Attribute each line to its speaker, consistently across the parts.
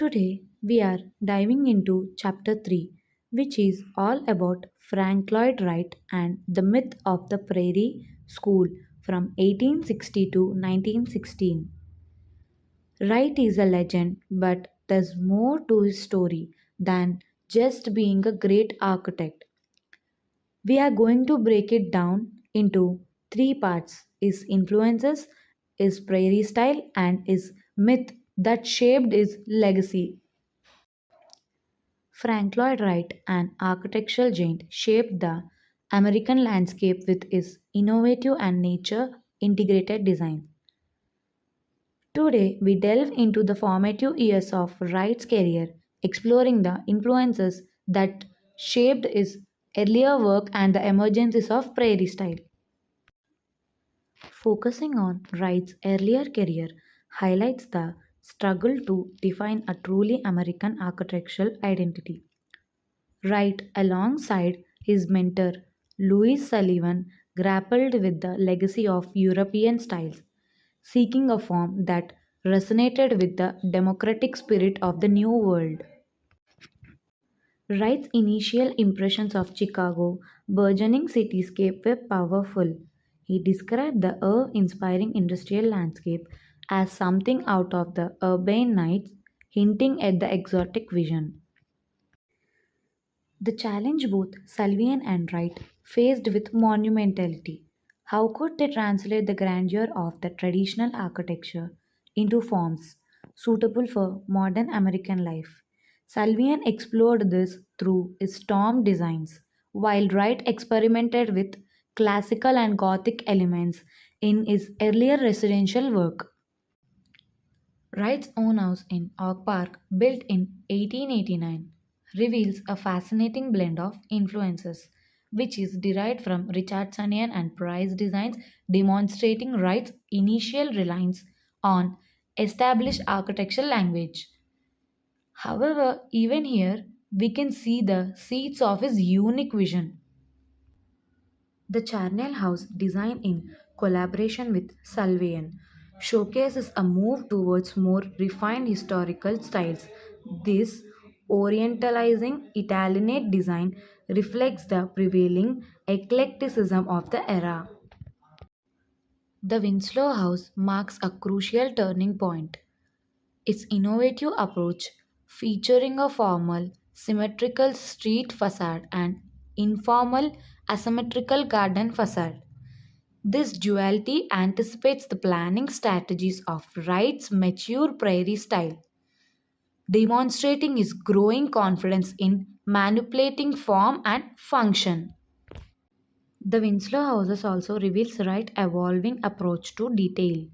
Speaker 1: Today, we are diving into chapter 3, which is all about Frank Lloyd Wright and the myth of the Prairie School from 1860 to 1916. Wright is a legend, but there's more to his story than just being a great architect. We are going to break it down into three parts: his influences, his prairie style, and his myth that shaped his legacy. Frank Lloyd Wright, an architectural giant, shaped the American landscape with his innovative and nature integrated design. Today, we delve into the formative years of Wright's career, exploring the influences that shaped his earlier work and the emergences of prairie style. Focusing on Wright's earlier career highlights the struggle to define a truly American architectural identity. Wright, alongside his mentor Louis Sullivan, grappled with the legacy of European styles, seeking a form that resonated with the democratic spirit of the New World. Wright's initial impressions of Chicago's burgeoning cityscape were powerful. He described the awe-inspiring industrial landscape as something out of the Urbane Nights, hinting at the exotic vision. The challenge both Sullivan and Wright faced with monumentality. How could they translate the grandeur of the traditional architecture into forms suitable for modern American life? Sullivan explored this through his storm designs, while Wright experimented with classical and Gothic elements in his earlier residential work. Wright's own house in Oak Park, built in 1889, reveals a fascinating blend of influences, which is derived from Richardsonian and Price designs, demonstrating Wright's initial reliance on established architectural language. However, even here, we can see the seeds of his unique vision. The Charnel House, designed in collaboration with Salvian, showcases a move towards more refined historical styles. This orientalizing Italianate design reflects the prevailing eclecticism of the era. The Winslow House marks a crucial turning point. Its innovative approach, featuring a formal, symmetrical street facade and informal, asymmetrical garden facade. This duality anticipates the planning strategies of Wright's mature prairie style, demonstrating his growing confidence in manipulating form and function. The Winslow houses also reveals Wright's evolving approach to detail.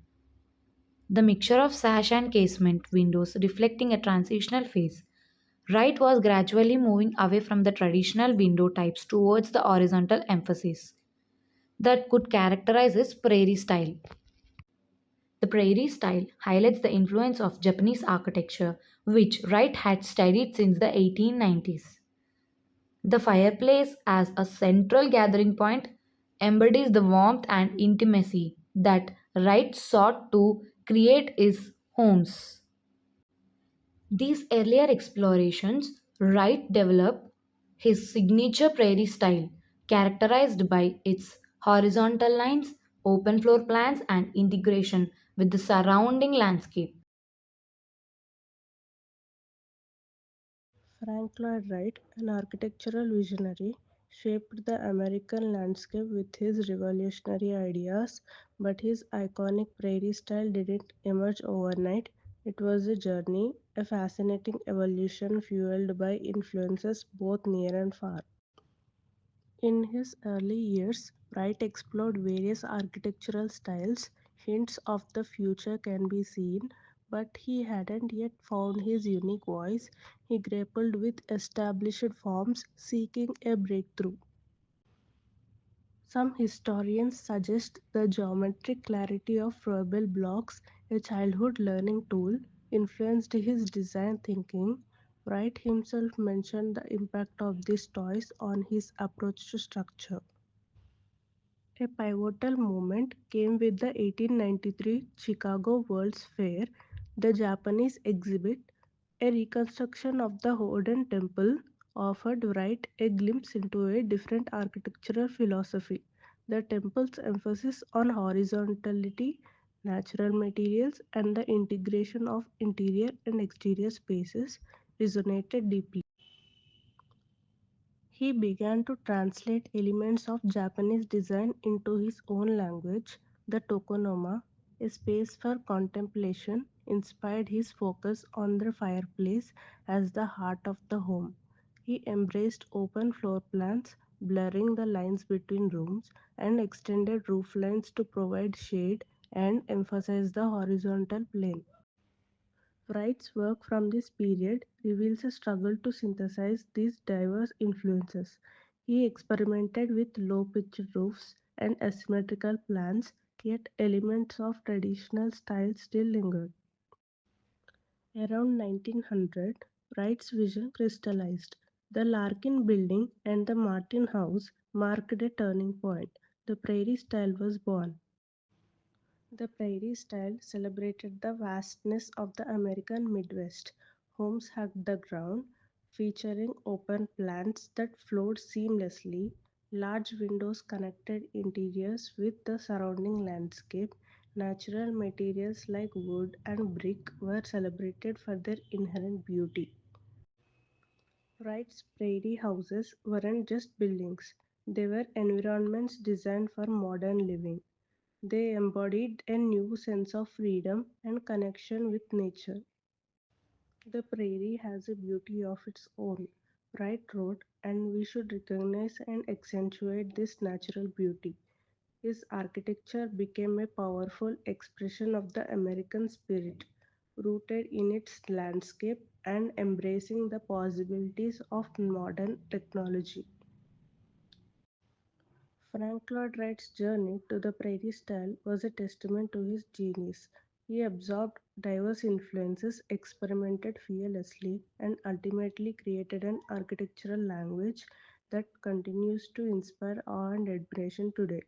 Speaker 1: The mixture of sash and casement windows reflecting a transitional phase. Wright was gradually moving away from the traditional window types towards the horizontal emphasis that could characterize his prairie style. The prairie style highlights the influence of Japanese architecture, which Wright had studied since the 1890s. The fireplace, as a central gathering point, embodies the warmth and intimacy that Wright sought to create his homes. These earlier explorations, Wright developed his signature prairie style, characterized by its horizontal lines, open floor plans, and integration with the surrounding landscape.
Speaker 2: Frank Lloyd Wright, an architectural visionary, shaped the American landscape with his revolutionary ideas, but his iconic prairie style didn't emerge overnight. It was a journey, a fascinating evolution fueled by influences both near and far. In his early years, Wright explored various architectural styles. Hints of the future can be seen, but he hadn't yet found his unique voice. He grappled with established forms, seeking a breakthrough. Some historians suggest the geometric clarity of verbal blocks, a childhood learning tool, influenced his design thinking. Wright himself mentioned the impact of these toys on his approach to structure. A pivotal moment came with the 1893 Chicago World's Fair, the Japanese exhibit. A reconstruction of the Hoden Temple offered Wright a glimpse into a different architectural philosophy. The temple's emphasis on horizontality, natural materials, and the integration of interior and exterior spaces resonated deeply. He began to translate elements of Japanese design into his own language. The tokonoma, a space for contemplation, inspired his focus on the fireplace as the heart of the home. He embraced open floor plans, blurring the lines between rooms, and extended roof lines to provide shade and emphasize the horizontal plane. Wright's work from this period reveals a struggle to synthesize these diverse influences. He experimented with low pitched roofs and asymmetrical plans, yet elements of traditional style still lingered. Around 1900, Wright's vision crystallized. The Larkin Building and the Martin House marked a turning point. The Prairie style was born. The prairie style celebrated the vastness of the American Midwest. Homes hugged the ground, featuring open plants that flowed seamlessly. Large windows connected interiors with the surrounding landscape. Natural materials like wood and brick were celebrated for their inherent beauty. Wright's prairie houses weren't just buildings, they were environments designed for modern living. They embodied a new sense of freedom and connection with nature. The prairie has a beauty of its own, Wright wrote, and we should recognize and accentuate this natural beauty. His architecture became a powerful expression of the American spirit, rooted in its landscape and embracing the possibilities of modern technology. Frank Lloyd Wright's journey to the prairie style was a testament to his genius. He absorbed diverse influences, experimented fearlessly, and ultimately created an architectural language that continues to inspire awe and admiration today.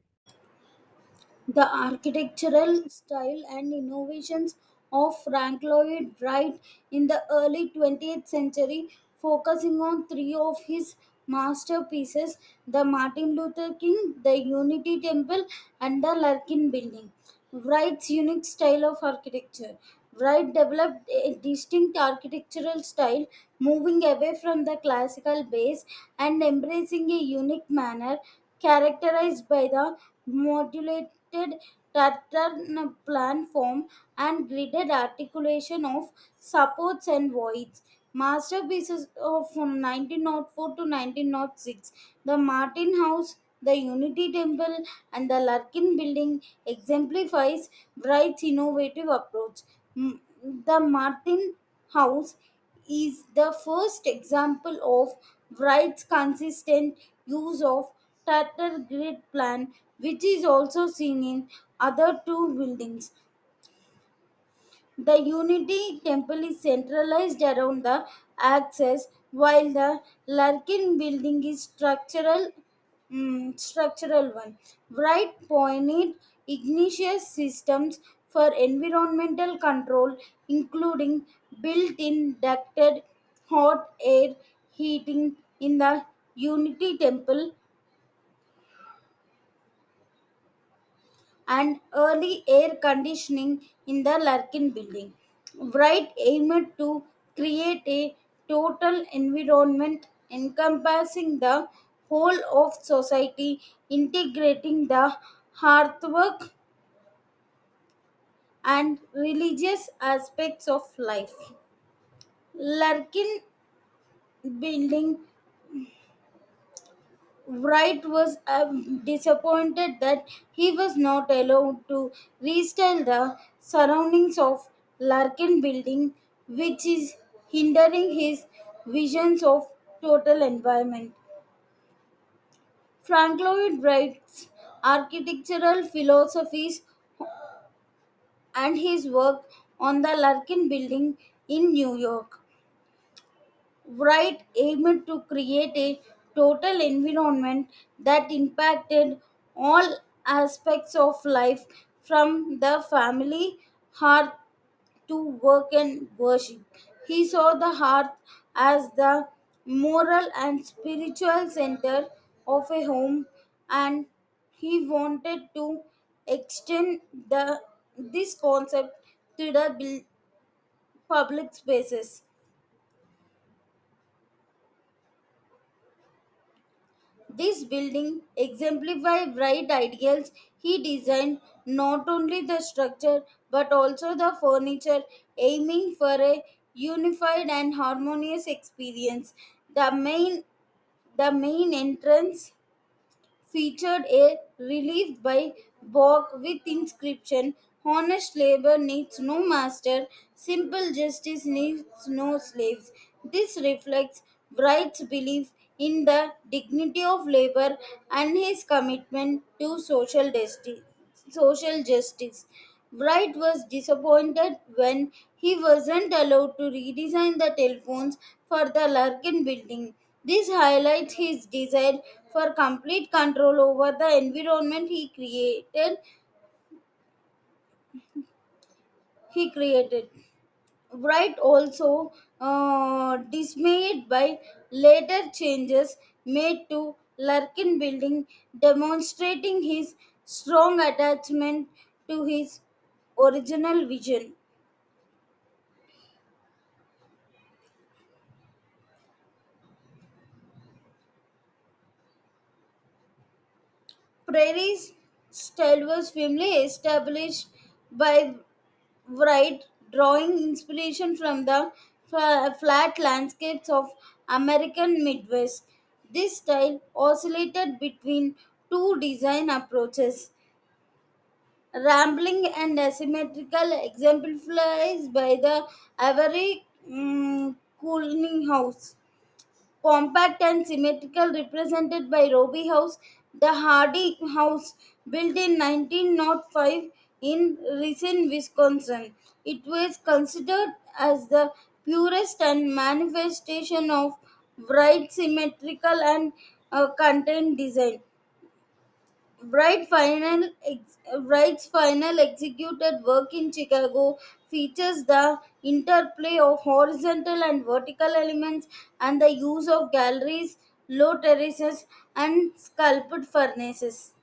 Speaker 3: The architectural style and innovations of Frank Lloyd Wright in the early 20th century, focusing on three of his masterpieces: the Martin Luther King, the Unity Temple, and the Larkin Building. Wright's unique style of architecture. Wright developed a distinct architectural style, moving away from the classical base and embracing a unique manner characterized by the modulated pattern plan form and gridded articulation of supports and voids. Masterpieces of from 1904 to 1906, the Martin House, the Unity Temple, and the Larkin Building exemplifies Wright's innovative approach. The Martin House is the first example of Wright's consistent use of Tatter grid plan, which is also seen in other two buildings. The Unity Temple is centralized around the axis, while the Larkin building is structural one. Wright pointed igneous systems for environmental control, including built-in ducted hot air heating in the Unity Temple and early air conditioning in the Larkin building. Wright aimed to create a total environment encompassing the whole of society, integrating the hearthwork and religious aspects of life. Larkin building. Wright was disappointed that he was not allowed to restyle the surroundings of Larkin building, which is hindering his visions of total environment. Frank Lloyd Wright's architectural philosophies and his work on the Larkin building in New York. Wright aimed to create a total environment that impacted all aspects of life from the family, hearth to work and worship. He saw the hearth as the moral and spiritual center of a home, and he wanted to extend this concept to the public spaces. This building exemplifies bright ideals. He designed not only the structure but also the furniture, aiming for a unified and harmonious experience. The main the main entrance featured a relief by Bach with inscription: Honest labor needs no master, simple justice needs no slaves. This reflects Wright's belief in the dignity of labor and his commitment to social justice. Wright was disappointed when he wasn't allowed to redesign the telephones for the Larkin building. This highlights his desire for complete control over the environment he created. Wright also dismayed by later changes made to Larkin building, demonstrating his strong attachment to his original vision. Prairie's style was firmly established by Wright, drawing inspiration from the flat landscapes of American Midwest. This style oscillated between two design approaches, rambling and asymmetrical, exemplified by the Avery Cooling House. Compact and symmetrical, represented by Roby House, the Hardy House, built in 1905 in Racine, Wisconsin. It was considered as the purest and manifestation of bright, symmetrical, and contained design. Wright's final executed work in Chicago features the interplay of horizontal and vertical elements and the use of galleries, low terraces, and sculpted furnaces.